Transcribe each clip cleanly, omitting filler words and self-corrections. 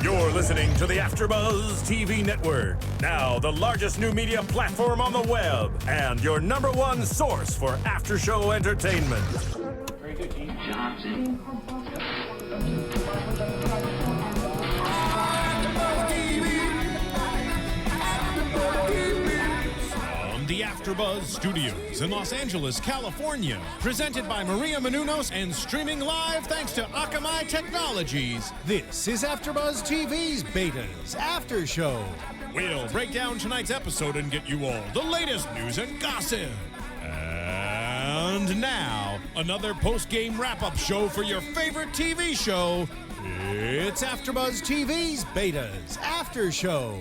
You're listening to the AfterBuzz TV network, now the largest new media platform on the web, and your number one source for after-show entertainment. Very good, Dean Johnson. The AfterBuzz Studios in Los Angeles, California. Presented by Maria Menounos and streaming live thanks to Akamai Technologies. This is AfterBuzz TV's Betas After Show. We'll break down tonight's episode and get you all the latest news and gossip. And now, another post-game wrap-up show for your favorite TV show. It's AfterBuzz TV's Betas After Show.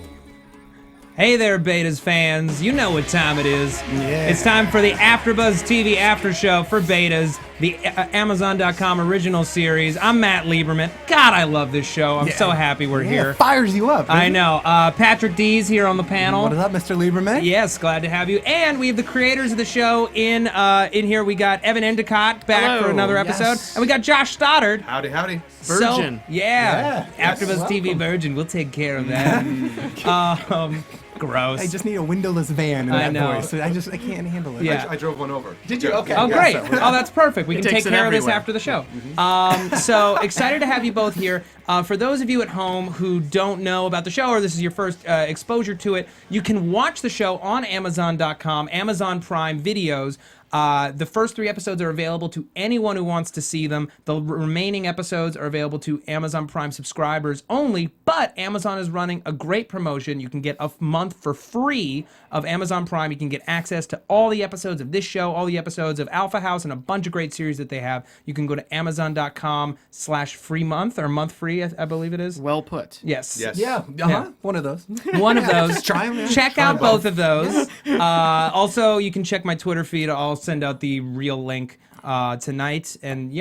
Hey there, Betas fans. You know what time it is. Yeah. It's time for the AfterBuzz TV After Show for Betas, the Amazon.com original series. I'm Matt Lieberman. God, I love this show. I'm so happy we're here. It fires you up. I know. Patrick D's here on the panel. What is up, Mr. Lieberman? Yes, glad to have you. And we have the creators of the show in here. We got Evan Endicott back for another episode. And we got Josh Stoddard. Howdy, howdy. Virgin. AfterBuzz TV Virgin. We'll take care of that. Gross. I just need a windowless van in that voice. I can't handle it. Yeah. I drove one over. Did you? Okay. Oh, great. Oh, that's perfect. We can take care of this everywhere. after the show. So excited to have you both here. For those of you at home who don't know about the show, or this is your first exposure to it, you can watch the show on Amazon.com, Amazon Prime Videos. The first 3 episodes are available to anyone who wants to see them. The remaining episodes are available to Amazon Prime subscribers only, but Amazon is running a great promotion. You can get a month for free of Amazon Prime. You can get access to all the episodes of this show, all the episodes of Alpha House, and a bunch of great series that they have. You can go to Amazon.com/free month, or month free, I believe it is. Well put. Yes. Yeah. One of those. One of those. Try them. Check out both of those. Also, you can check my Twitter feed. I'll send out the real link tonight. And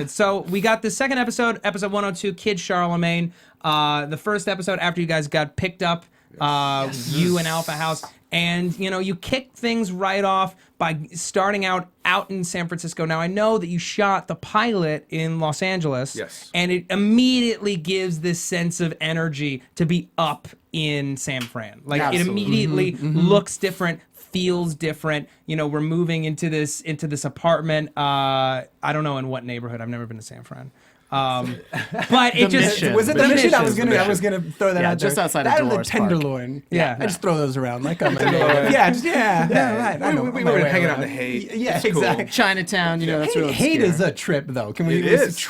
so we got the second episode 102, Kid Charlemagne. The first episode after you guys got picked up, you and Alpha House. And, you kicked things right off by starting out in San Francisco. Now, I know that you shot the pilot in Los Angeles. Yes. And it immediately gives this sense of energy to be up in San Fran. Like, it immediately looks different, feels different. We're moving into this apartment. I don't know in what neighborhood. I've never been to San Fran. But it just was it the Mission? I was gonna throw that out just there. outside that of or the Dolores Park. Tenderloin. Yeah. I just throw those around like I'm right. I know. We were hanging out in the Haight. Yeah, It's cool. exactly. Chinatown, that's really Hate is a trip, though. Can we? It is.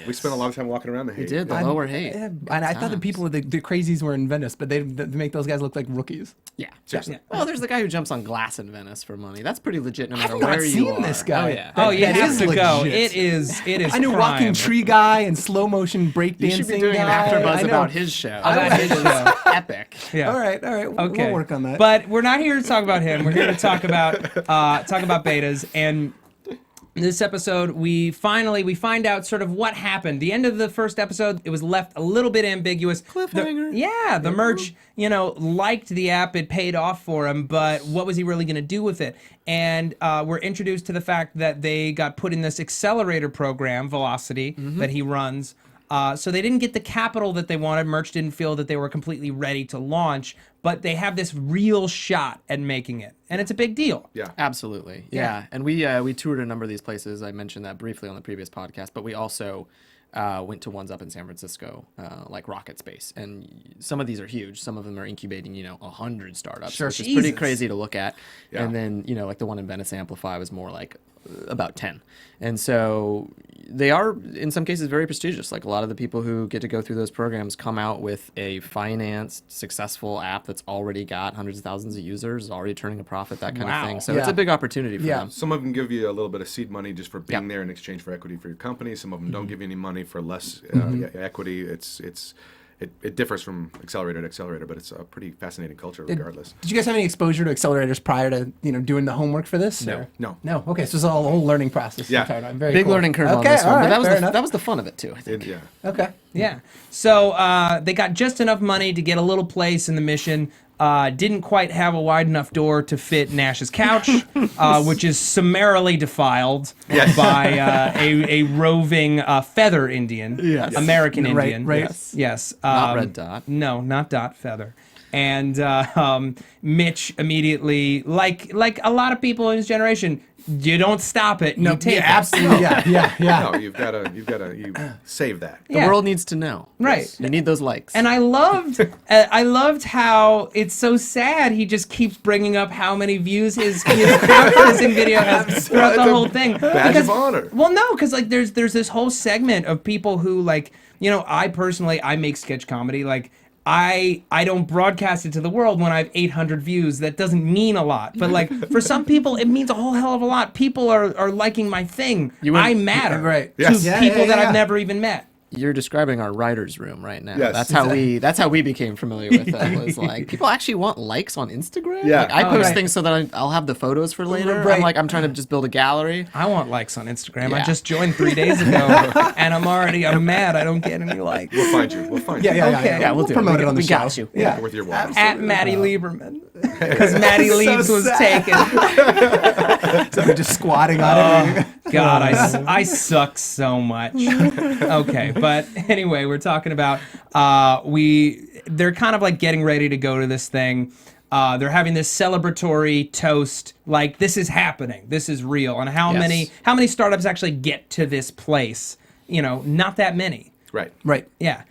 We spent a lot of time walking around the Haight. We did, the lower Haight. And I thought the people, the crazies were in Venice, but they make those guys look like rookies. Yeah. Seriously. Well, there's the guy who jumps on glass in Venice for money. That's pretty legit no matter I've where not you seen are. this guy. Oh, yeah. Oh, you That have is to go. legit. It is I knew prime. Walking Tree guy and slow motion breakdancing You should be doing guy. an AfterBuzz I know. about his show. About his show. Epic. Yeah. All right. Okay. We'll work on that. But we're not here to talk about him. We're here to talk about betas. And this episode, we find out sort of what happened. The end of the first episode, it was left a little bit ambiguous. Cliffhanger. The merch, liked the app. It paid off for him, but what was he really going to do with it? And we're introduced to the fact that they got put in this accelerator program, Velocity, that he runs. So they didn't get the capital that they wanted. Merch didn't feel that they were completely ready to launch, but they have this real shot at making it. And it's a big deal. Yeah. Absolutely. Yeah. And we toured a number of these places. I mentioned that briefly on the previous podcast, but we also went to ones up in San Francisco, like Rocket Space. And some of these are huge. Some of them are incubating, 100 startups. Sure. Which is pretty Jesus. crazy to look at. Yeah. And then, like the one in Venice Amplify was more like about 10. And so they are, in some cases, very prestigious. Like a lot of the people who get to go through those programs come out with a financed, successful app that's already got hundreds of thousands of users, already turning a profit, that kind of thing. So it's a big opportunity for them. Some of them give you a little bit of seed money just for being there in exchange for equity for your company. Some of them don't give you any money for less equity. It differs from accelerator to accelerator, but it's a pretty fascinating culture regardless. Did you guys have any exposure to accelerators prior to doing the homework for this? No. or- No. No. Okay, so it's a whole learning process. Yeah. Very Big cool. learning curve on Okay, this one, all but right, that was the fun of it too, I think. Yeah. Okay. Yeah. So they got just enough money to get a little place in the Mission. didn't quite have a wide enough door to fit Nash's couch, which is summarily defiled by a roving feather Indian, American Indian. Right. Yes. Not Red Dot. No, not Dot, feather. And Mitch immediately, like a lot of people in his generation, you don't stop it. You take it. Absolutely. Yeah. No, you've got to save that. The world needs to know. Right. You need those likes. And I loved how it's so sad. He just keeps bringing up how many views his crowd kissing video has throughout the whole thing. Badge of honor. Well, no, because like there's this whole segment of people who like, you know, I make sketch comedy. Like I don't broadcast it to the world when I have 800 views. That doesn't mean a lot. But like for some people, it means a whole hell of a lot. People are liking my thing. I matter to people that I've never even met. You're describing our writer's room right now. Yes. That's how we became familiar with it. Was like people actually want likes on Instagram. Yeah. Like, I post things so that I'll have the photos for later. Right. I'm trying to just build a gallery. I want likes on Instagram. I Yeah. just joined 3 days ago, and I'm mad. I don't get any likes. We'll find you. Okay. Yeah, we'll do promote it. it on the we show. got you. Yeah. With your wife. At Maddie Lieberman, because Maddie Leibs was taken. So they're just squatting on it. God, I suck so much. Okay, but anyway, we're talking about they're kind of like getting ready to go to this thing. They're having this celebratory toast, like this is happening, this is real, and how many startups actually get to this place? You know, not that many. Right. Yeah.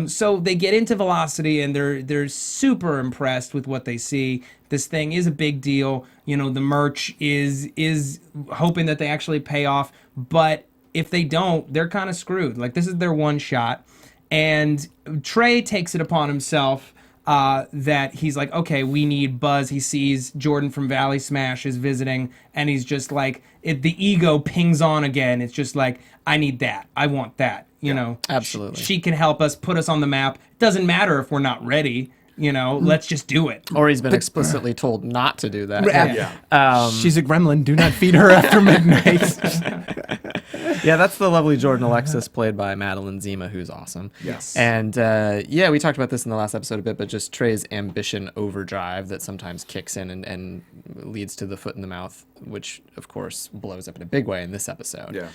So they get into Velocity and they're super impressed with what they see. This thing is a big deal. You know, the merch is hoping that they actually pay off, but if they don't, they're kind of screwed. Like this is their one shot. And Trey takes it upon himself that he's like, okay, we need buzz. He sees Jordan from Valley Smash is visiting, and he's just like, the ego pings on again. It's just like, I need that. I want that. You know, absolutely. She can help us put us on the map. It doesn't matter if we're not ready. You know, let's just do it. Or he's been explicitly told not to do that. She's a gremlin. Do not feed her after midnight. Yeah, that's the lovely Jordan Alexis, played by Madeline Zima, who's awesome. Yes. And we talked about this in the last episode a bit, but just Trey's ambition overdrive that sometimes kicks in and leads to the foot in the mouth, which of course blows up in a big way in this episode. Yeah.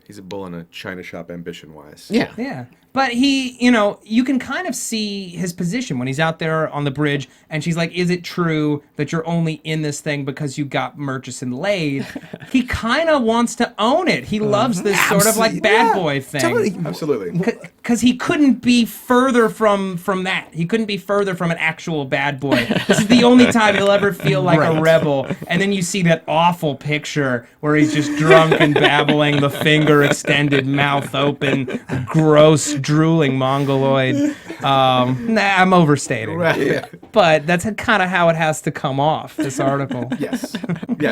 He's a bull in a china shop ambition-wise. Yeah. Yeah. But he, you know, you can kind of see his position when he's out there on the bridge and she's like, is it true that you're only in this thing because you got Murchison laid? He kind of wants to own it. He loves this sort of like bad boy thing. Totally. Absolutely. Because he couldn't be further from that. He couldn't be further from an actual bad boy. This is the only time he'll ever feel like a rebel. And then you see that awful picture where he's just drunk and babbling, the finger extended, mouth open, gross, drooling mongoloid. I'm overstating. Right. But that's kind of how it has to come off, this article. Yes,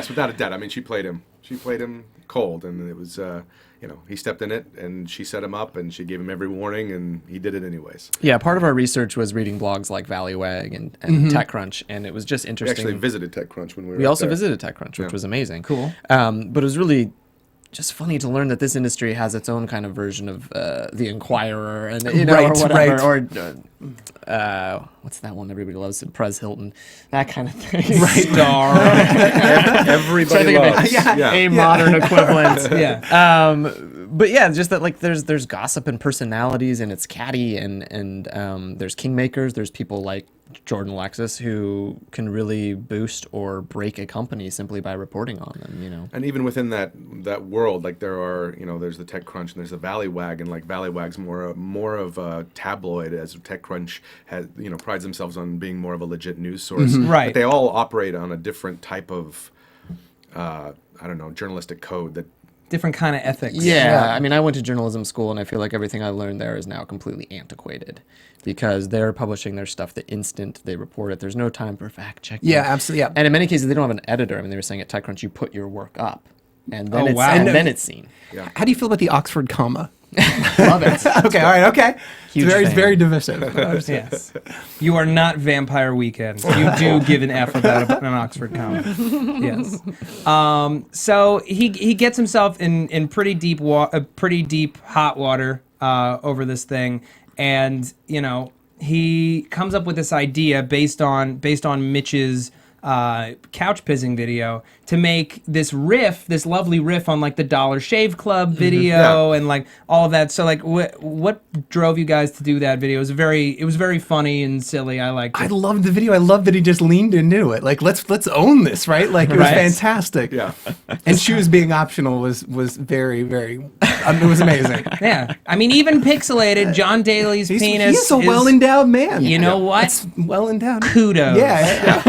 without a doubt. I mean, she played him cold, and it was, he stepped in it, and she set him up, and she gave him every warning, and he did it anyways. Yeah, part of our research was reading blogs like Valleywag and TechCrunch, and it was just We interesting. actually visited TechCrunch when we were We up also there. visited TechCrunch, which was amazing. Cool. But it was really just funny to learn that this industry has its own kind of version of the Inquirer, and or whatever, or what's that one everybody loves? Perez Hilton, that kind of thing. Star. Everybody loves. A modern equivalent. Yeah. But yeah, just that like there's gossip and personalities, and it's catty, and there's kingmakers. There's people like Jordan Alexis who can really boost or break a company simply by reporting on them. And even within that world, like there are, there's the TechCrunch and there's the Valleywag, and like Valleywag's more of a tabloid, as TechCrunch has, prides themselves on being more of a legit news source. Right. But they all operate on a different type of, journalistic code that. Different kind of ethics. Yeah, I mean, I went to journalism school, and I feel like everything I learned there is now completely antiquated because they're publishing their stuff the instant they report it. There's no time for fact checking. Yeah, absolutely. Yeah. And in many cases, they don't have an editor. I mean, they were saying at TechCrunch, you put your work up, and then it's seen. Yeah. How do you feel about the Oxford comma? Love it. Okay, all right, okay. Huge It's fan. very divisive. Yes. You are not Vampire Weekend. You do give an F about an Oxford comma. Yes. So he gets himself in pretty deep hot water over this thing, and he comes up with this idea based on Mitch's couch pissing video to make this lovely riff on like the Dollar Shave Club video and like all of that. So like, what drove you guys to do that video? It was very funny and silly. I liked it. I loved the video. I loved that he just leaned into it. Like, let's own this, right? Like, it was fantastic. Yeah. And shoes being optional was very, very. It was amazing. Yeah, I mean, even pixelated, John Daly's penis. He's a well-endowed man. You know what? It's well-endowed. Kudos. Yeah.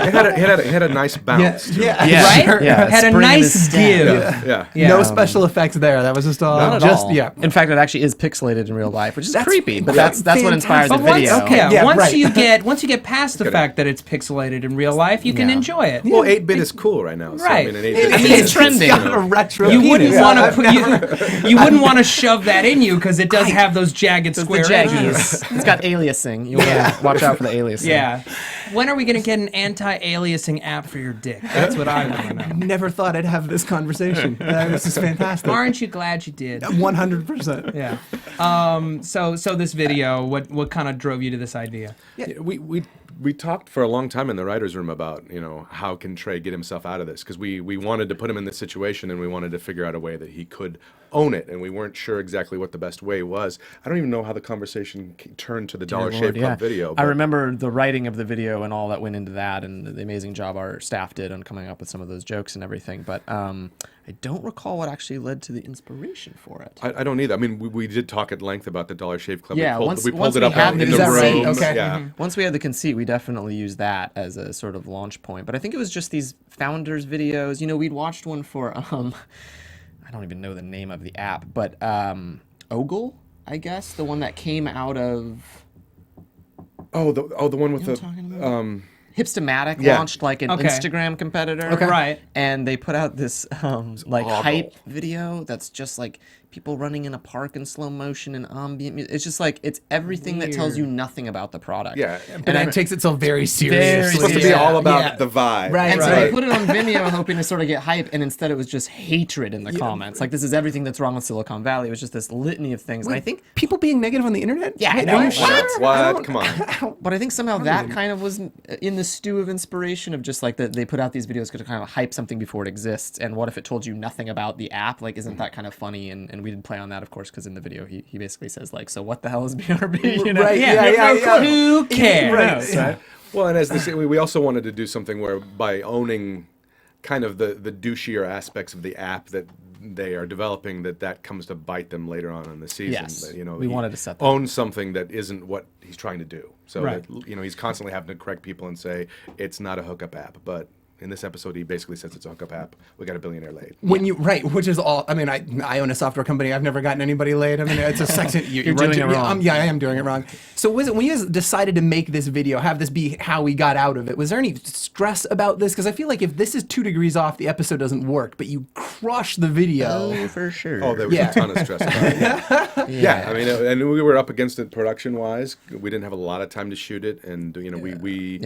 It had a nice bounce. Yeah. Right? Sure. Yeah, Had a spring in nice his step. Yeah. give. Yeah. Yeah. No special effects there. That was just all. Not at just all. yeah. In fact, it actually is pixelated in real life, which is That's creepy. But fantastic. that's what inspires the But once, video. Yeah, once right. you get past the fact that it's pixelated in real life, you can Yeah. enjoy it. Well, 8-bit is cool right now. So, Right. I mean, an 8-bit I mean, it's trending. It's got a retro You penis. wouldn't want to you wouldn't want to shove that in you because it does have those jagged It's the square edges. jaggies. It's got aliasing. You want to watch out for the aliasing. Yeah. When are we going to get an anti-aliasing app for your dick? That's what I want to know. Never thought I'd have this conversation. This is fantastic. Aren't you glad you did? 100%. Yeah. So this video, what kind of drove you to this idea? Yeah, we talked for a long time in the writers' room about, how can Trey get himself out of this, because we wanted to put him in this situation and we wanted to figure out a way that he could own it, and we weren't sure exactly what the best way was. I don't even know how the conversation turned to the Dollar Shave Club video. I remember the writing of the video and all that went into that, and the amazing job our staff did on coming up with some of those jokes and everything. But I don't recall what actually led to the inspiration for it. I don't either. I mean, we did talk at length about the Dollar Shave Club. Yeah, we pulled once it we up had out the in the conceit, room. okay. Yeah. Once we had the conceit, we definitely used that as a sort of launch point. But I think it was just these founders videos. We'd watched one for I don't even know the name of the app, but Ogle, I guess, the one that came out of the one with the Hipstamatic Yeah. launched like an Okay. Instagram competitor. Okay. Right. And they put out this like awful. hype video that's just like people running in a park in slow motion and ambient music. It's just like, it's everything that tells you nothing about the product. Yeah. But it takes itself very It's seriously. supposed to be Yeah. all about Yeah. the vibe. Right, And so right. they put it on Vimeo hoping to sort of get hype, and instead it was just hatred in the comments. Like, this is everything that's wrong with Silicon Valley. It was just this litany of things. And I think, People being negative on the internet? Yeah, I Are know. you What? sure? What? Come on. but I think somehow that kind of was in the stew of inspiration of just like that they put out these videos to kind of hype something before it exists. And what if it told you nothing about the app? Like, isn't that kind of funny? And we did play on that, of course, because in the video he basically says like, so what the hell is BRB? You know? Right, Yeah, yeah. Who cares? Right. Well, and as they say, we also wanted to do something where by owning kind of the douchier aspects of the app that they are developing, that comes to bite them later on in the season. Yes. That, We he wanted to set that own something that isn't what he's trying to do. So Right. that, he's constantly having to correct people and say it's not a hookup app, but in this episode, he basically says it's a hookup app. We got a billionaire laid. When you which is all. I mean, I own a software company. I've never gotten anybody laid. I mean, it's a section. You're doing it wrong. Yeah, I am doing it wrong. So was it when you guys decided to make this video, have this be how we got out of it? Was there any stress about this? Because I feel like if this is 2 degrees off, the episode doesn't work. But you crush the video. Oh, for sure. Oh, there was a ton of stress about it. Yeah, I mean, and we were up against it production-wise. We didn't have a lot of time to shoot it, and we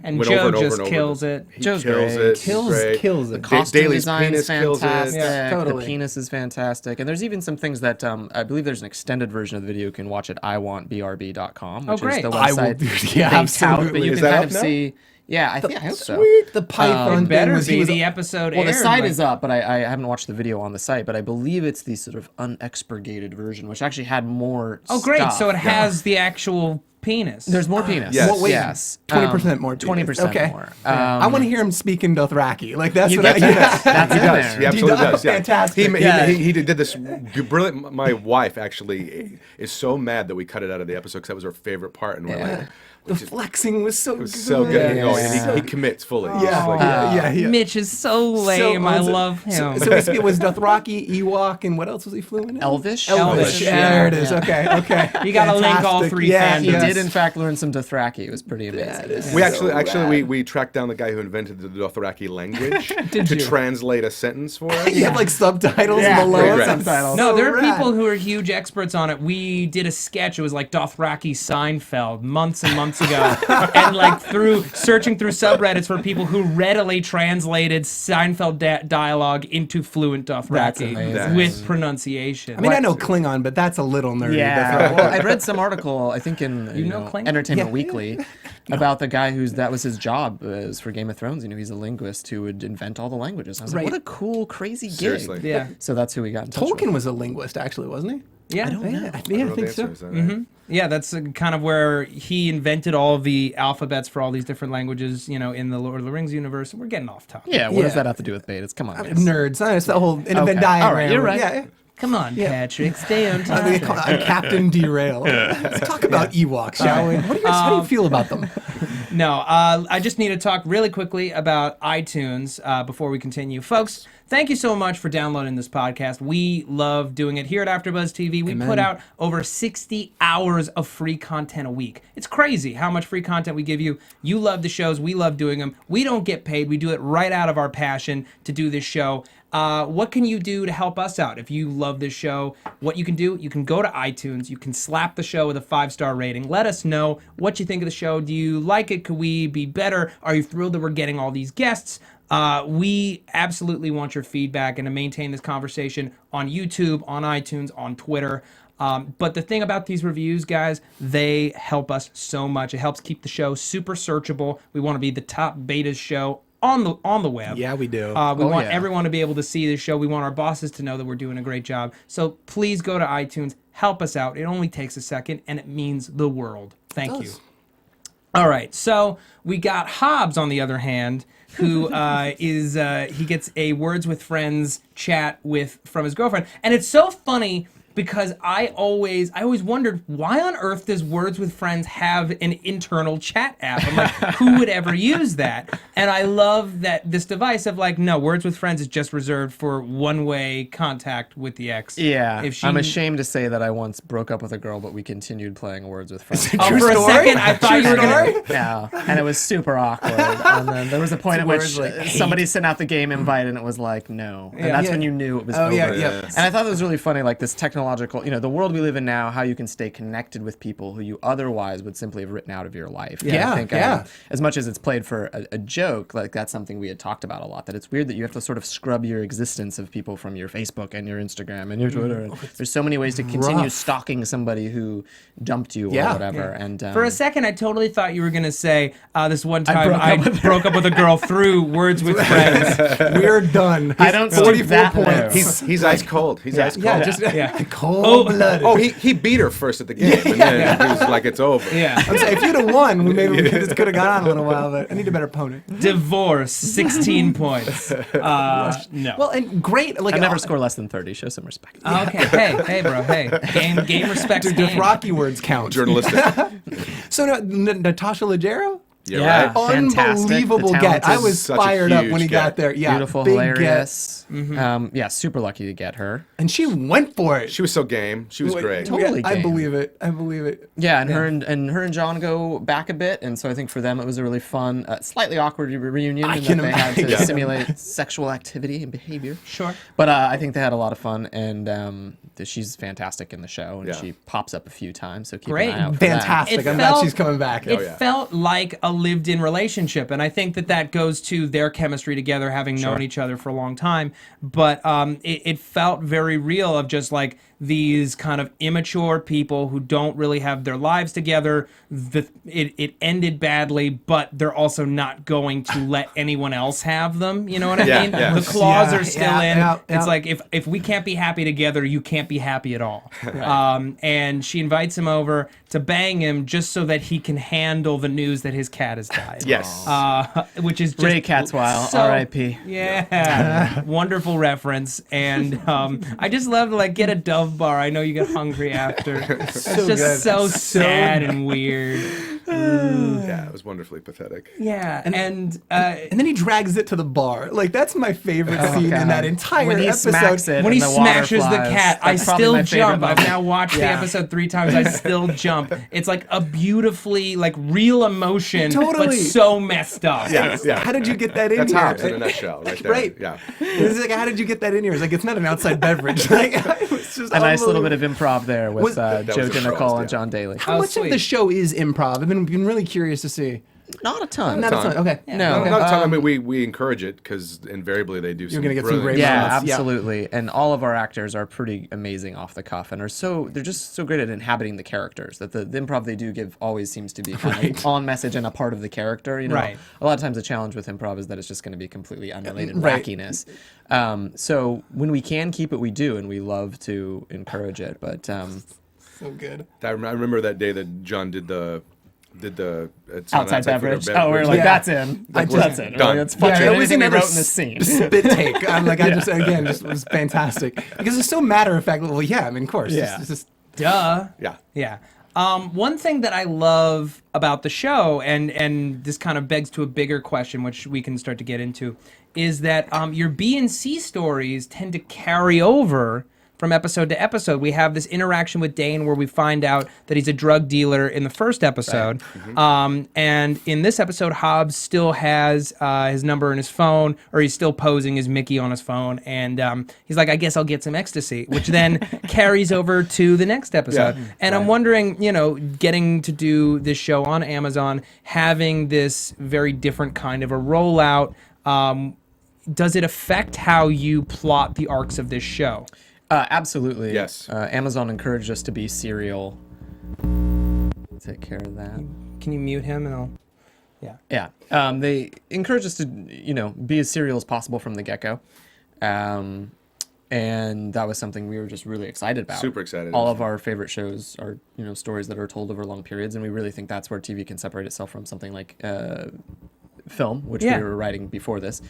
And went Joe over and over just and over. kills it. He Joe's kills great. it. He's great. Kills it. Costume Daly's design is penis kills it. fantastic. Yeah, totally. The penis is fantastic. And there's even some things that I believe there's an extended version of the video you can watch at iwantbrb.com, which great. is the I will website do- they yeah, tout, but absolutely. you Is can that kind up of now? see. Yeah, I hope so. Sweet. The Python It better thing was, be. he was The episode Well, the aired, site like- is up, but I haven't watched the video on the site. But I believe it's the sort of unexpurgated version, which actually had more. Oh, great. stuff. So it has the actual penis. There's more penis. Yes. Well, wait, Yes. 20% more. 20% okay. more. I want to hear him speak in Dothraki. Like that's You what I. get that. That's He in does. there. He absolutely does. Yeah. Fantastic. He did this brilliant. My wife actually is so mad that we cut it out of the episode because that was her favorite part, and we're like, The flexing was so good. so good. Yeah. Oh, and he commits fully. He's Yeah, like, yeah. Mitch is so lame. I owns it. love him. So it was Dothraki, Ewok, and what else was he fluent in? Elvish. Elvish. Yeah. There it is. Okay. You gotta link all Fantastic. three Yeah, fandoms. He did did in fact learn some Dothraki. It was pretty amazing. We actually tracked down the guy who invented the Dothraki language to translate a sentence for us. You have like subtitles below Great, it. great. Subtitles. No, there are Rad. people who are huge experts on it. We did a sketch. It was like Dothraki Seinfeld months and months ago, and like searching through subreddits for people who readily translated Seinfeld dialogue into fluent That's Dothraki amazing. with pronunciation. I mean, I know Klingon, but that's a little nerdy. Yeah, well, I read some article, I think in You know Klingon? Entertainment Weekly, about the guy that was his job as for Game of Thrones. He's a linguist who would invent all the languages. I was like, Right. what a cool, crazy gig. Seriously. Yeah. So that's who we got in touch Tolkien with. was a linguist, actually, wasn't he? Yeah. Yeah, I I don't know think the so. answer, is that right? Yeah, that's kind of where he invented all of the alphabets for all these different languages, in the Lord of the Rings universe. We're getting off topic. Yeah, what does Yeah. that have to do with betas? Come on, guys. Nerds. It's the whole Venn Okay. diagram. All right, you're right. Yeah. Come on, Patrick, stay on They topic. call it Captain Derail. Let's talk about Ewoks, shall we? How do you feel about them? No, I just need to talk really quickly about iTunes before we continue. Folks, thank you so much for downloading this podcast. We love doing it here at AfterBuzz TV. We put out over 60 hours of free content a week. It's crazy how much free content we give you. You love the shows. We love doing them. We don't get paid. We do it right out of our passion to do this show. What can you do to help us out? If you love this show, what you can do, you can go to iTunes, you can slap the show with a 5-star rating. Let us know what you think of the show. Do you like it? Could we be better? Are you thrilled that we're getting all these guests? We absolutely want your feedback and to maintain this conversation on YouTube, on iTunes, on Twitter. But the thing about these reviews, guys, they help us so much. It helps keep the show super searchable. We want to be the top beta show on the web. Yeah, we do. We want yeah. everyone to be able to see this show. We want our bosses to know that we're doing a great job. So please go to iTunes, help us out. It only takes a second, and it means the world. Thank you. All right, so we got Hobbs, on the other hand, who he gets a Words with Friends chat from his girlfriend. And it's so funny because I always wondered, why on earth does Words with Friends have an internal chat app? I'm like, who would ever use that? And I love that this device of like, no, Words with Friends is just reserved for one-way contact with the ex. Yeah, If she, I'm ashamed to say that I once broke up with a girl, but we continued playing Words with Friends. Oh, True for a story? second, I thought you were story? going to... Yeah, and it was super awkward. And then there was a point at which words like somebody sent out the game invite, and it was like, no. And that's when you knew it was over. yeah. And I thought it was really funny, like this technological, the world we live in now, how you can stay connected with people who you otherwise would simply have written out of your life. And Yeah, I think yeah. as much as it's played for a joke, like that's something we had talked about a lot, that it's weird that you have to sort of scrub your existence of people from your Facebook and your Instagram and your Twitter. And there's so many ways to continue rough. stalking somebody who dumped you or Yeah. whatever. And For a second, I totally thought you were going to say, this one time broke I up with broke up with a girl through Words with Friends. We're done. I don't stoop 44 that points. low. He's ice cold. He's ice cold. Yeah, just Yeah. cold-blooded. Oh, he beat her first at the game, and then he was like, "It's over." Yeah. I'm saying, if you'd have won, maybe this could have gone on a little while, but I need a better opponent. Divorce, 16 points. No. Well, and great. Like, I never score less than 30. Show some respect. Okay. Hey, bro. Hey. Game respects Does game. Rocky words count? Journalistic. So Natasha Leggero? Yeah, right. Fantastic. Unbelievable The get. I talented- was Such a fired up huge when he get. got there. Yeah, Beautiful, big hilarious. Mm-hmm. Yeah, super lucky to get her. Get. And she went for it. She was so game. She was great. Totally I game. believe it. I believe it. Yeah, and her and John go back a bit, and so I think for them it was a really fun, slightly awkward reunion in can that they had to imagine. simulate sexual activity and behavior. Sure. But I think they had a lot of fun, and she's fantastic in the show, and Yeah. she pops up a few times, so keep Great. an eye out for that. Fantastic. It I'm glad felt- she's coming back. It yeah. felt like a lived-in relationship, and I think that goes to their chemistry together, having known each other for a long time. But it felt very real of just like these kind of immature people who don't really have their lives together. It ended badly, but they're also not going to let anyone else have them. You know what I Yeah, mean? yeah. The claws Yeah, are still yeah, in. yeah, It's yeah. like if we can't be happy together, you can't be happy at all. And she invites him over to bang him just so that he can handle the news that his cat cat has died. Yes. Which is just Ray Catswell, R.I.P. Yeah, wonderful reference. And I just love to like get a Dove bar. I know you get hungry after. It's just good. so sad and weird. Yeah, it was wonderfully pathetic. Yeah, and And then he drags it to the bar. Like that's my favorite scene in God. that entire When he episode. smacks it when he and the water smashes the flies, cat, I that's probably still my favorite jump. I've moment. now watched the Yeah. episode 3 times. I still jump. It's like a beautifully like real emotion, but Totally. so messed up. Yeah. How did you get that in That's here? Hobbs in a nutshell, right there. Right. Yeah. It's like, how did you get that in here? It's like, it's not an outside beverage. Like, it was just A nice little unbelievable. bit of improv there with Was- Joe was improv, Nicole and yeah. John Daly. How Oh, much sweet. of the show is improv? I've been really curious to see. Not a ton. Not a ton. Okay. No. Okay. Not a ton. I mean, we encourage it because invariably they do. You're gonna get some great Yeah, moments. Yeah. absolutely. And all of our actors are pretty amazing off the cuff and they're just so great at inhabiting the characters that the improv they do give always seems to be kind of on message and a part of the character. You know, Right. a lot of times the challenge with improv is that it's just going to be completely unrelated Right. wackiness. So when we can keep it, we do, and we love to encourage it. But So good. I remember that day that John did the it's outside not outside beverage. food or Oh, we're beverage. like, Yeah. that's in. Like, That's it. done. It's fucking it was anything we another wrote in this scene. spit take. I'm like, I just again just was fantastic because it's so matter of fact. Well, yeah, I mean, of course. Yeah. It's just Duh. Yeah. Yeah. One thing that I love about the show, and this kind of begs to a bigger question, which we can start to get into, is that your B and C stories tend to carry over from episode to episode. We have this interaction with Dane where we find out that he's a drug dealer in the first episode. And in this episode, Hobbs still has his number in his phone, or he's still posing as Mickey on his phone. And he's like, I guess I'll get some ecstasy, which then carries over to the next episode. Yeah. And I'm wondering, you know, getting to do this show on Amazon, having this very different kind of a rollout, does it affect how you plot the arcs of this show? Absolutely. Yes. Amazon encouraged us to be serial. Take care of that. Can you mute him and I'll... Yeah. They encouraged us to, be as serial as possible from the get-go. And that was something we were just really excited about. Super excited. All of our favorite shows are, stories that are told over long periods, and we really think that's where TV can separate itself from something like film, which Yeah. we were writing before this.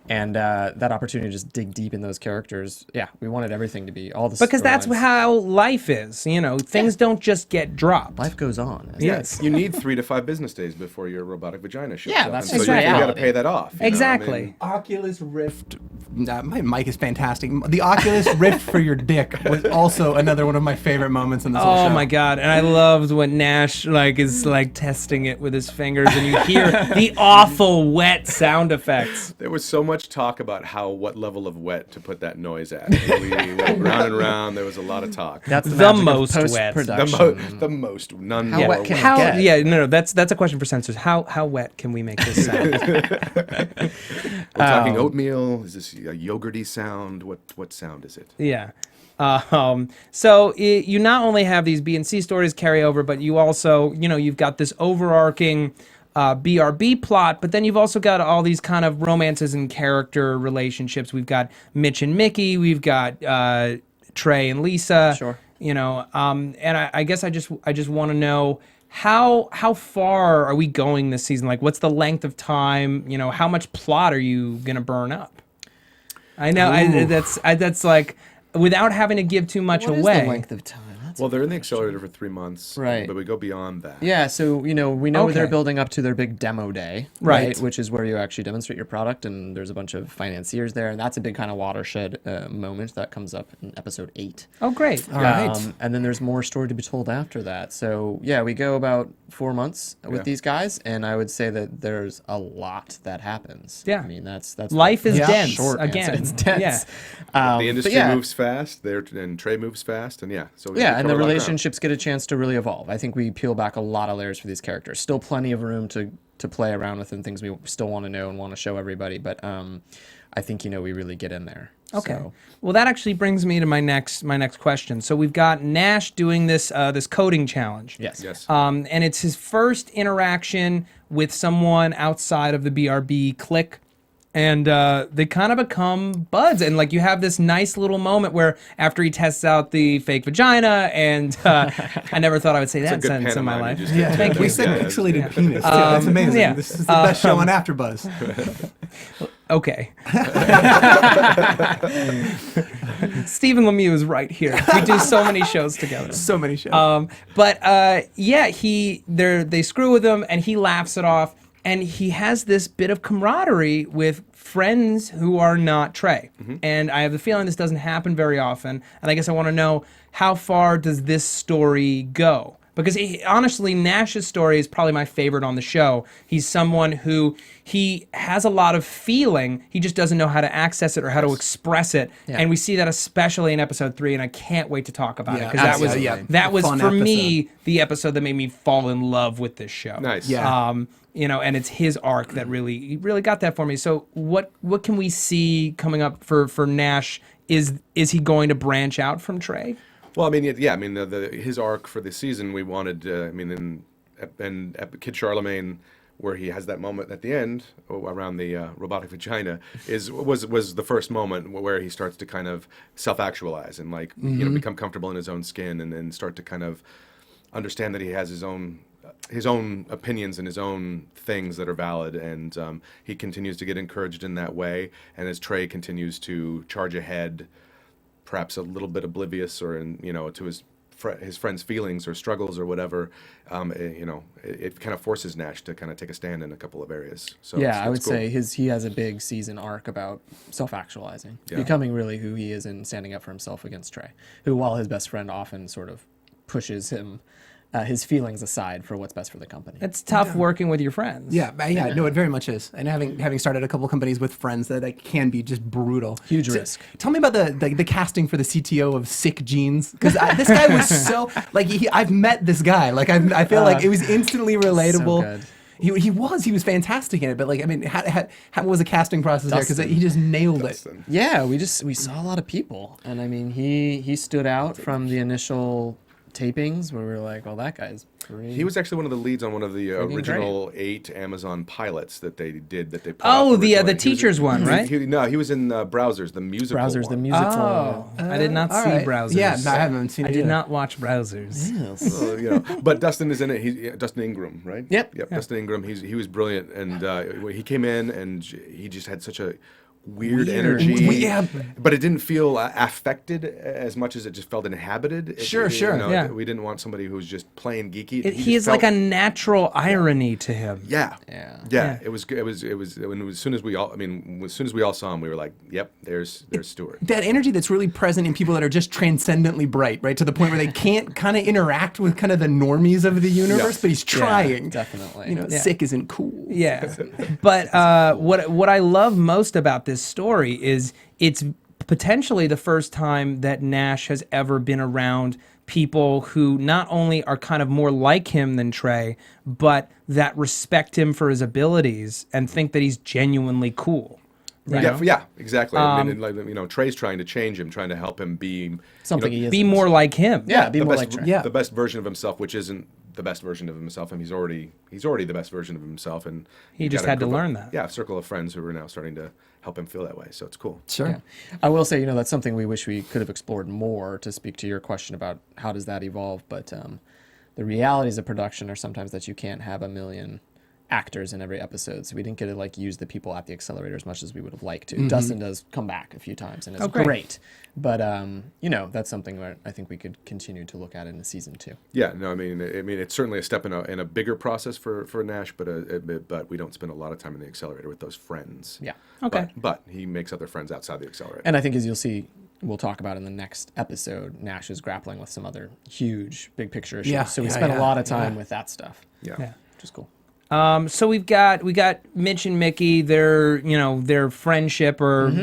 And that opportunity to just dig deep in those characters, we wanted everything to be all the Because that's storylines. how life is, things don't just get dropped. Life goes on. as Yes. You need 3 to 5 business days before your robotic vagina shows Yeah, up. that's and so just you got to reality. pay that off. Exactly. Oculus Rift. My mic is fantastic. The Oculus Rift for your dick was also another one of my favorite moments in this whole show. Oh my god! And I loved when Nash is testing it with his fingers, and you hear the awful wet sound effects. There was so much talk about what level of wet to put that noise at. We went round and round. There was a lot of talk. That's The magic of most wet. post-production. The most. None. How more wet can it How? get? Yeah, no. That's a question for censors. How wet can we make this sound? We're talking oatmeal. Is this a yogurty sound? What sound is it? Yeah. So you not only have these B and C stories carry over, but you also, you've got this overarching BRB plot, but then you've also got all these kind of romances and character relationships. We've got Mitch and Mickey. We've got Trey and Lisa. Sure. And I guess I just want to know how far are we going this season? Like, what's the length of time? How much plot are you gonna burn up? I know that's like without having to give too much What is away. the length of time? That's Well, they're in the accelerator for 3 months. Right. But we go beyond that. Yeah, so we know Okay. they're building up to their big demo day, Right. Which is where you actually demonstrate your product, and there's a bunch of financiers there, and that's a big kind of watershed moment that comes up in episode 8. Oh, great. All right. And then there's more story to be told after that. So yeah, we go about 4 months with Yeah. these guys, and I would say that there's a lot that happens. Yeah. I mean that's Life is the dense, short again. answer. It's dense. Yeah. The but industry yeah. moves fast. And Trey moves fast. And so we Yeah, cover and a the lot of ground. relationships get a chance to really evolve. I think we peel back a lot of layers for these characters. Still plenty of room to play around with and things we still want to know and want to show everybody. But I think we really get in there. Okay. So, Well, that actually brings me to my next question. So we've got Nash doing this coding challenge. yes. Yes. And it's his first interaction with someone outside of the BRB clique. and they kind of become buds. And like you have this nice little moment where after he tests out the fake vagina, and I never thought I would say that good sentence in my pantomime life. you just did. Yeah, Thank we you. said Yeah, pixelated penis. Too. That's amazing. yeah. This is the best show on AfterBuzz. Okay. Stephen Lemieux is right here. We do so many shows together. So many shows. But yeah, they screw with him, and he laughs it off, and he has this bit of camaraderie with friends who are not Trey. And I have the feeling this doesn't happen very often, and I guess I want to know, how far does this story go? Because honestly, Nash's story is probably my favorite on the show. He's someone who he has a lot of feeling, he just doesn't know how to access it or how to express it. Yeah. And we see that especially in episode 3, and I can't wait to talk about it, because absolutely. that was Fun for episode. me the episode that made me fall in love with this show. Nice. Yeah. And it's his arc that really got that for me. So what can we see coming up for Nash? Is he going to branch out from Trey? Well, I mean, yeah, I mean, his arc for this season, we wanted, I mean, in Kid Charlemagne, where he has that moment at the end around the robotic vagina, was the first moment where he starts to kind of self-actualize and become comfortable in his own skin, and then start to kind of understand that he has his own opinions and his own things that are valid, and he continues to get encouraged in that way. And as Trey continues to charge ahead, perhaps a little bit oblivious or to his friend's feelings or struggles or whatever, it kind of forces Nash to kind of take a stand in a couple of areas. So Yeah, I would cool. say he has a big season arc about self-actualizing, becoming really who he is and standing up for himself against Trey, who, while his best friend often sort of pushes him, his feelings aside for what's best for the company. It's tough working with your friends. Yeah, no, it very much is. And having started a couple companies with friends, that can be just brutal. Huge risk. Tell me about the casting for the CTO of Sick Jeans, because this guy was so I've met this guy. Like I feel like it was instantly relatable. So good. He was fantastic in it. But I mean, how was the casting process there? Because he just nailed it. Yeah, we saw a lot of people, and I mean, he stood out from the initial tapings where we were like, well, that guy's pretty... He was actually one of the leads on one of the original 8 Amazon pilots that they put out Oh, the originally. teachers one, right? He was in Browsers, the musical Browsers, the one. musical. I did not see Alright. Browsers. Yeah, no, I haven't seen it I did either. not watch Browsers. Yes. But Dustin is in it. Dustin Ingram, right? Yep. Dustin Ingram. He was brilliant, and he came in and he just had such a weird energy. Yeah. But it didn't feel affected as much as it just felt inhabited. Sure. Yeah. We didn't want somebody who was just playing geeky. He has like a natural irony to him. Yeah. Yeah. It was as soon as we all saw him, we were like, yep, there's Stuart. That energy that's really present in people that are just transcendently bright, right? To the point where they can't kind of interact with kind of the normies of the universe, Yeah. but he's trying. Definitely. Sick isn't cool. Yeah. But what I love most about this story is it's potentially the first time that Nash has ever been around people who not only are kind of more like him than Trey, but that respect him for his abilities and think that he's genuinely cool. Yeah, exactly. I mean, Trey's trying to change him, trying to help him be Something he is. Be more like him. Yeah, be the more best, like Trey. Yeah. the best version of himself, which isn't the best version of himself, and he's already the best version of himself, and He just had to learn that. Yeah, a circle of friends who are now starting to help him feel that way. So it's cool. Sure. Yeah. I will say, that's something we wish we could have explored more, to speak to your question about how does that evolve. But the realities of production are sometimes that you can't have a million actors in every episode, so we didn't get to use the people at the accelerator as much as we would have liked to. Dustin does come back a few times and it's great. But that's something that I think we could continue to look at in the season 2. Yeah, no, I mean, it's certainly a step in a bigger process for Nash, but we don't spend a lot of time in the accelerator with those friends. Yeah. Okay. But he makes other friends outside the accelerator. And I think, as you'll see, we'll talk about in the next episode, Nash is grappling with some other huge big picture issues. Yeah, So we yeah, spent yeah, a lot of time with that stuff, yeah. which is cool. So we got Mitch and Mickey, their friendship, or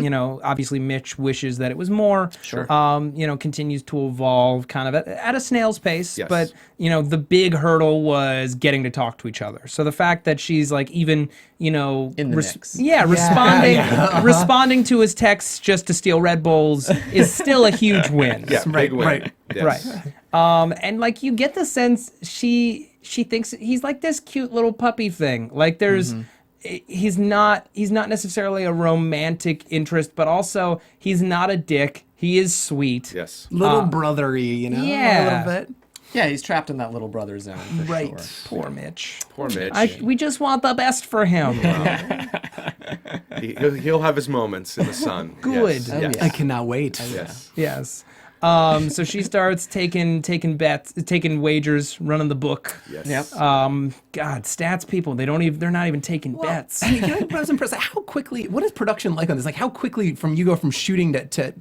obviously Mitch wishes that it was more. Sure. Continues to evolve kind of at a snail's pace. Yes. But the big hurdle was getting to talk to each other. So the fact that she's even In the mix. responding to his texts just to steal Red Bulls is still a huge win. Yeah, big win. right. Yes. Right. And you get the sense she thinks he's like this cute little puppy thing. Like there's he's not necessarily a romantic interest, but also he's not a dick. He is sweet. Yes. Little brothery, you know, yeah. a little bit. Yeah, he's trapped in that little brother zone. For Right. Sure. Poor Mitch. Poor Mitch. We just want the best for him. He'll have his moments in the sun. Good. Yes. Oh, Yes. I cannot wait. Yes. Yes. So she starts taking bets, taking wagers, running the book. Yes. Yep. God, stats people, they're not even taking bets. I mean, I was impressed. How quickly? What is production like on this? Like, how quickly you go from shooting to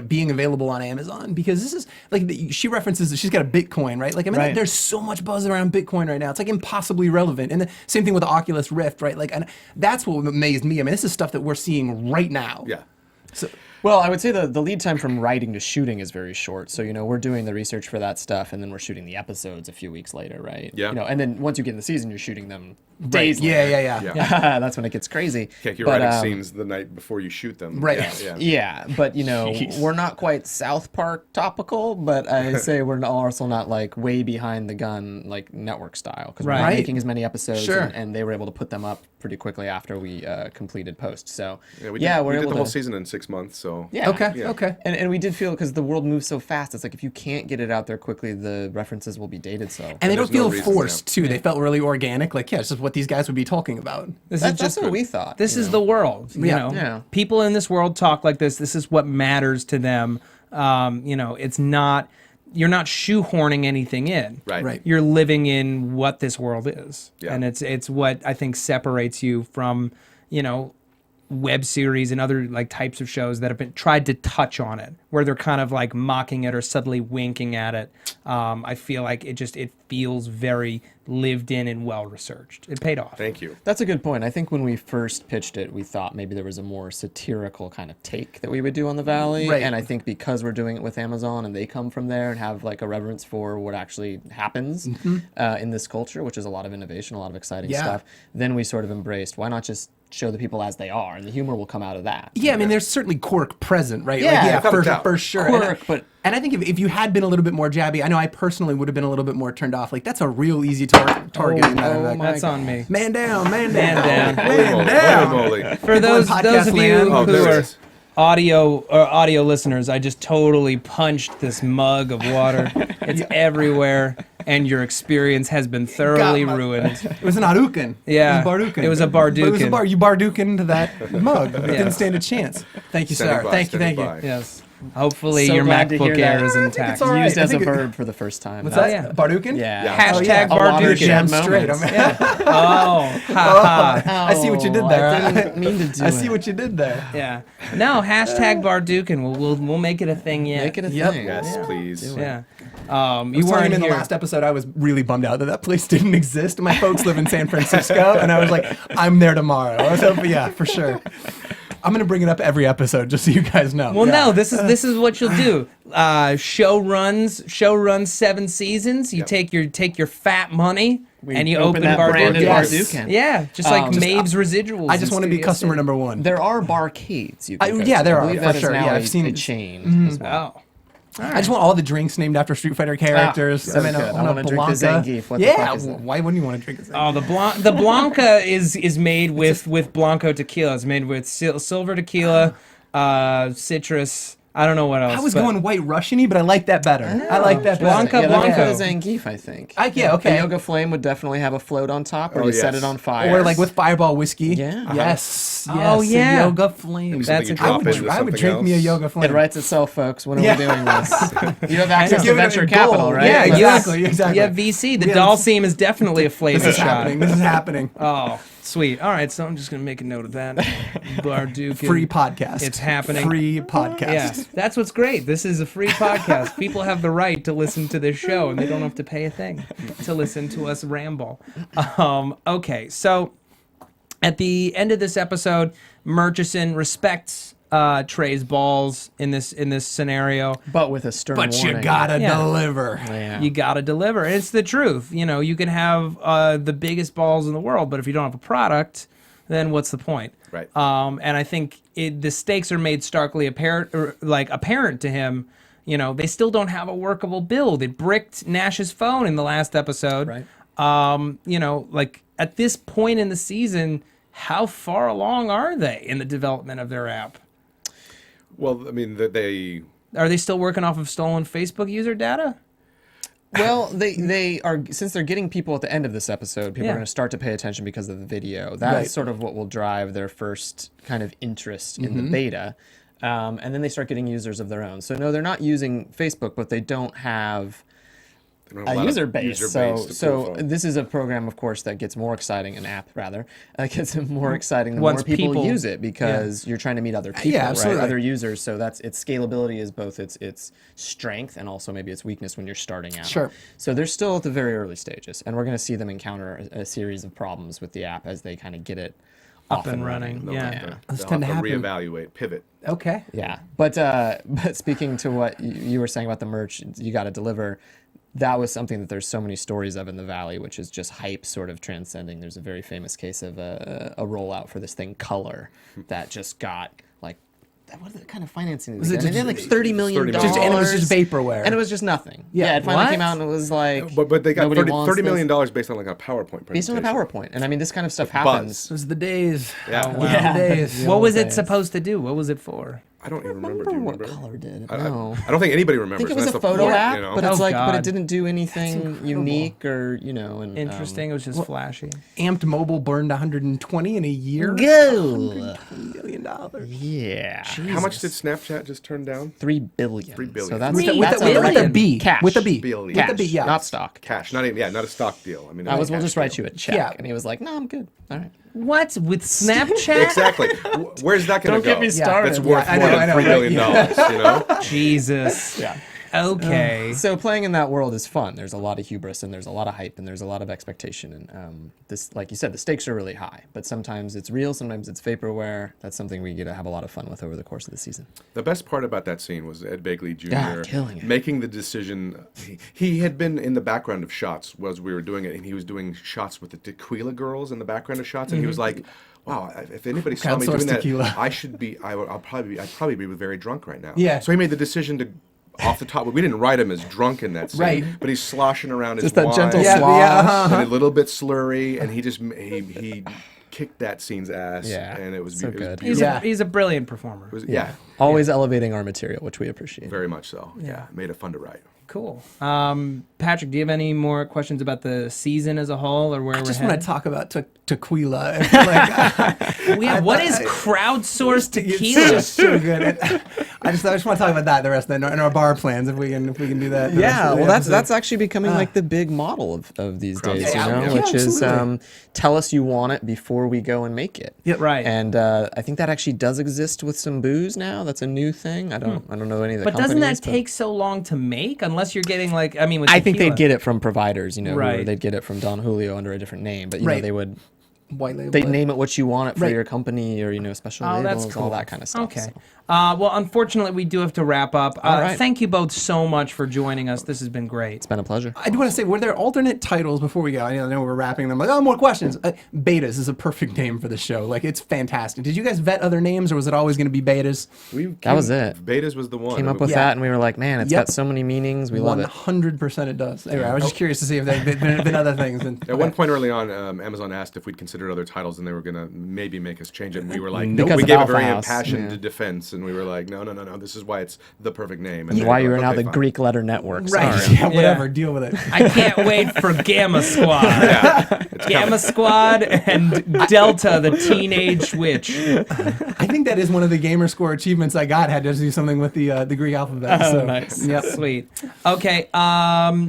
being available on Amazon? Because this is like she references that she's got a Bitcoin, right? Like, I mean, Right. there's so much buzz around Bitcoin right now. It's like impossibly relevant. And the same thing with the Oculus Rift, right? Like, and that's what amazed me. I mean, this is stuff that we're seeing right now. Yeah. So, Well, I would say the lead time from writing to shooting is very short. So, we're doing the research for that stuff, and then we're shooting the episodes a few weeks later, right? Yeah. And then once you get in the season, you're shooting them days later. yeah. That's when it gets crazy. Can't get But, writing scenes the night before you shoot them. Right. Yeah. Yeah, but we're not quite South Park topical, but I say we're also not like way behind the gun like network style because we're not Right. making as many episodes, Sure. and they were able to put them up pretty quickly after we completed post. So Yeah, we we're did able the whole to. season in 6 months. So Yeah. Okay. Yeah. Okay. And we did feel because the world moves so fast, it's like if you can't get it out there quickly, the references will be dated. So And they don't there's no feel reason, forced yeah. too. They felt really organic. Like, yeah, it's just what these guys would be talking about. that's what we thought. This is the world. You Yeah. know, Yeah. people in this world talk like this. This is what matters to them. It's not. You're not shoehorning anything in. Right. Right. You're living in what this world is, Yeah. and it's what I think separates you from web series and other like types of shows that have been tried to touch on it, where they're kind of like mocking it or subtly winking at it. I feel like it feels very lived in and well researched. It paid off. Thank you. That's a good point. I think when we first pitched it, we thought maybe there was a more satirical kind of take that we would do on the Valley. Right. And I think because we're doing it with Amazon and they come from there and have like a reverence for what actually happens in this culture, which is a lot of innovation, a lot of exciting Yeah. stuff, then we sort of embraced, why not just show the people as they are? And the humor will come out of that. Yeah, I mean, there's certainly quirk present, right? Yeah, without a doubt. for sure. Quirk, but And I think if you had been a little bit more jabby, I know I personally would have been a little bit more turned off. Like, that's a real easy target. That's on me. Man down, man Man down. down. Holy moly, down. holy moly. For those podcast of you land. Oh, who there it are is. audio listeners, I just totally punched this mug of water. It's everywhere, and your experience has been thoroughly Got my- ruined. It was an Arucan. Yeah. It was Barducan. It was a But it was Barducan. You Barducan to that mug. It didn't stand a chance. Thank you, Standing sir. by, Thank you, standing thank you. by. Yes. Hopefully So your glad to hear MacBook that. Air is I think intact. it's all right. used I as a think it- verb for the first time. What's That's- that? Barducan? Yeah. Hashtag A watershed Barducan. Damn moment. straight. Oh, ha ha. I see what you did there. I didn't mean to do I see it. what you did there. Yeah. No, hashtag Barducan. We'll make it a thing yet. Make it a Yep. thing. Yes, please. Yeah. You You weren't weren't in the here. last episode. I was really bummed out that place didn't exist. My folks live in San Francisco, and I was like, I'm there tomorrow. I was hoping, yeah, for sure. I'm gonna bring it up every episode just so you guys know. Well, Yeah. no, this is what you'll do. Show runs 7 seasons. You take your fat money and you open that branded Yes. Barducan. Yeah, just like Just- Maeve's residuals. I just in want to be Studio customer City. number one. There are barcades. You can go yeah, to. there I are, believe for that is sure. now Yeah, a, I've seen- a chain as well. Oh. I just want all the drinks named after Street Fighter characters. so good. I wanna drink the Zangief. What the yeah, fuck is that? why wouldn't you want to drink a Zangief? Oh, the Blanca is made with Blanco tequila. It's made with silver tequila, citrus. I don't know what else. I was but- going White Russian-y, but I like that better. I like that Blanca, better. Yeah, that would Blanco. be the Zangief, I think. Yeah, okay. The Yoga Flame would definitely have a float on top where Oh, you set yes. it on fire. Or like with Fireball whiskey. Yeah. Yes. Oh, yes, yeah. a Yoga Flame. That's you a drop I would, into I would something drink me a else. Yoga Flame. It writes itself, folks. When are Yeah. we doing this? You have access to Give it a venture goal. capital, right? Yeah, Let's- exactly, exactly. Yeah, VC. The Yeah, doll this- seam is definitely a flavor This is shot. happening. This is happening. Oh, sweet. All right, so I'm just gonna make a note of that. Barducan. Free podcast. It's happening. Free podcast. Yeah, that's what's great. This is a free podcast. People have the right to listen to this show, and they don't have to pay a thing to listen to us ramble. Okay, so at the end of this episode, Murchison respects Trey's balls in this scenario. But with a stern But you warning. gotta Yeah. deliver. Yeah. You gotta deliver. And it's the truth. You know, you can have the biggest balls in the world, but if you don't have a product, then what's the point? Right. And I think the stakes are made starkly apparent to him. You know, they still don't have a workable build. It bricked Nash's phone in the last episode. Right. You know, like at this point in the season, how far along are they in the development of their app? Well, I mean, they Are they still working off of stolen Facebook user data? Well, they are, since they're getting people at the end of this episode, people Yeah. are going to start to pay attention because of the video. That's Right. sort of what will drive their first kind of interest in the beta. And then they start getting users of their own. So no, they're not using Facebook, but they don't have don't have a lot of user base. to So pull from. this is a program, of course, that gets more exciting, an app rather, gets more exciting the Once more people, people- use it because you're trying to meet other people, right? absolutely. Other users. So that's its scalability is both its strength and also maybe its weakness when you're starting out. Sure. So they're still at the very early stages, and we're going to see them encounter a series of problems with the app as they kind of get it Up off and running. they'll Yeah. have to, Those they'll tend to have to happen. reevaluate, pivot. Okay. Yeah, but speaking to what you were saying about the merch, you got to deliver. That was something that there's so many stories of in the Valley, which is just hype sort of transcending. There's a very famous case of a rollout for this thing, Color, that just got like, what kind of financing? Was it They had like just- $30 million. $30 million. And it was just vaporware. And it was just nothing. Yeah. Yeah, it finally What? came out and it was like, But they got nobody $30 wants million this. based on like a PowerPoint presentation. Based on a PowerPoint. And I mean, this kind of stuff Buzz. happens. Those are the days. Yeah. Oh, wow. Those are the days. What was old it days. supposed to do? What was it for? I don't even remember. Do I you don't remember remember? what Color did. I No. don't think anybody I remembers. think it was and a that's the photo point, app, you know? but it's Oh, like, but God. it didn't do anything incredible. unique or And, Interesting. It was just flashy. Amped Mobile burned 120 in a year. Go. $120 million. Yeah. How much did Snapchat just turn down? 3 billion. 3 billion. So that's With the, that's with a the B. cash. With the B. Billion. With Cash, the B, yeah. not stock. Cash, not even, not a stock deal. I mean, I was, we'll cash just write deal. you a check. Yeah. And he was like, no, I'm good. All right. What? With Snapchat? Exactly. Where's that going Don't to go? get me started. That's worth Yeah, I more know, than I know, $3 billion, right? you know? Jesus. Yeah. Okay. So playing in that world is fun. There's a lot of hubris and there's a lot of hype and there's a lot of expectation. And this, like you said, the stakes are really high. But sometimes it's real, sometimes it's vaporware. That's something we get to have a lot of fun with over the course of the season. The best part about that scene was Ed Begley Jr. Yeah, killing it. making the decision. He had been in the background of shots as we were doing it, and he was doing shots with the Tequila girls in the background of shots, and he was like, "Wow, if anybody saw me Crowdsourced doing that, tequila. I should be. I'd probably be very drunk right now." Yeah. So he made the decision to. Off the top, we didn't write him as drunk in that scene, Right. but he's sloshing around Just his that wine, gentle Yeah, slosh. yeah, uh-huh. and a little bit slurry, and he kicked that scene's ass, Yeah, and it was, so it was good. beautiful. Yeah. He's a brilliant performer. It was- yeah, Always elevating our material, which we appreciate. very much so. Yeah, made it fun to write. Cool. Patrick, do you have any more questions about the season as a whole, or where I we're just want headed? to talk about tequila. And, like, What is crowdsourced it's tequila? just so good. I just want to talk about that the rest of in our bar plans if we can do that. the rest Yeah, of the well, that's episode. actually becoming like the big model of these days, you Yeah, know, yeah, which is absolutely. tell us you want it before we go and make it. Yeah, right. And I think that actually does exist with some booze now. That's a new thing. I don't know any of the But doesn't that companies, but take so long to make? Unless you're getting like, I mean, with I think tequila. they'd get it from providers, you know, Right. they'd get it from Don Julio under a different name, but you know Right. they would white label. they'd it. name it what you want it for Right. your company or special Oh, labels, that's cool. all that kind of stuff. Okay. so. Well, unfortunately, we do have to wrap up. All right. Thank you both so much for joining us. This has been great. It's been a pleasure. I do want to say, were there alternate titles before we go? I know we're wrapping them. Like, oh, more questions. Betas is a perfect name for the show. Like, it's fantastic. Did you guys vet other names, or was it always going to be Betas? That was it. Betas was the one. Came up with Yeah. that and we were like, man, it's Yep. got so many meanings. We love it. 100% it does. Anyway, I was just curious to see if there had been other things. At one point early on, Amazon asked if we'd considered other titles, and they were going to maybe make us change it. And we were like, Because we of gave a Alpha very House, impassioned yeah. defense, and we were like, no, this is why it's the perfect name. And That's they why were you like, are now okay, the fine. Greek letter network. Right. Sorry. Yeah, whatever. Deal with it. I can't wait for Gamma Squad. Yeah, it's Gamma coming. Squad and Delta, the teenage witch. I think that is one of the gamer score achievements I got. Had to do something with the Greek alphabet. Oh, so, nice. Yep. Sweet. Okay,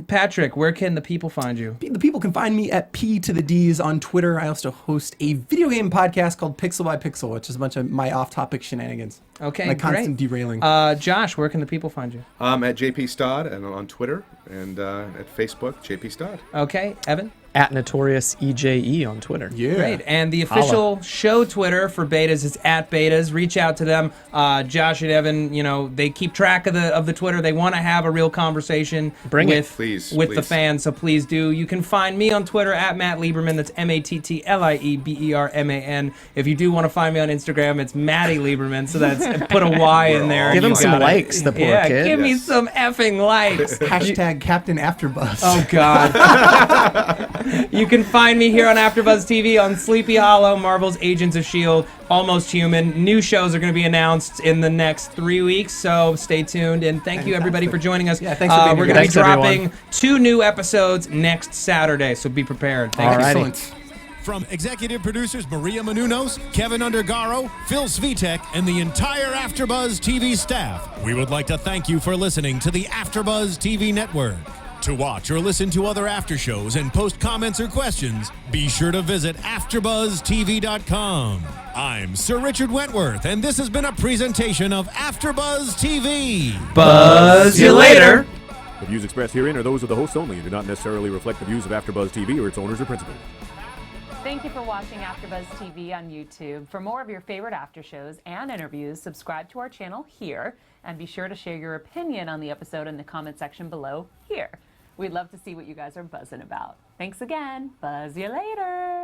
Patrick, where can the people find you? The people can find me at P to the D's on Twitter. I also host a video game podcast called Pixel by Pixel, which is a bunch of my off-topic shenanigans. Okay, my constant great. derailing. Josh, where can the people find you? At JP Stodd and on Twitter and at Facebook, JP Stodd. Okay, Evan? At Notorious EJE on Twitter. Yeah. Great. And the official show Twitter for Betas is at Betas. Reach out to them. Josh and Evan, they keep track of the Twitter. They want to have a real conversation Bring it. with Please, with the please. fans, so please do. You can find me on Twitter at Matt Lieberman. That's MattLieberman. If you do want to find me on Instagram, it's Matty Lieberman. So that's put a Y in there. Give and him you some got it. likes, the poor Yeah, kid. give me Yes. some effing likes. Hashtag Captain AfterBuzz. Oh, God. You can find me here on AfterBuzz TV on Sleepy Hollow, Marvel's Agents of S.H.I.E.L.D., Almost Human. New shows are going to be announced in the next 3 weeks, so stay tuned. And thank you, everybody, for joining us. Yeah, thanks for being We're here. going to be Thanks, dropping everyone. 2 new episodes next Saturday, so be prepared. Thank you. Excellent. From executive producers Maria Menounos, Kevin Undergaro, Phil Svitek, and the entire AfterBuzz TV staff, we would like to thank you for listening to the AfterBuzz TV network. To watch or listen to other after shows and post comments or questions, be sure to visit AfterBuzzTV.com. I'm Sir Richard Wentworth, and this has been a presentation of AfterBuzz TV. Buzz you later. The views expressed herein are those of the hosts only and do not necessarily reflect the views of AfterBuzz TV or its owners or principals. Thank you for watching AfterBuzz TV on YouTube. For more of your favorite after shows and interviews, subscribe to our channel here, and be sure to share your opinion on the episode in the comment section below here. We'd love to see what you guys are buzzing about. Thanks again. Buzz you later.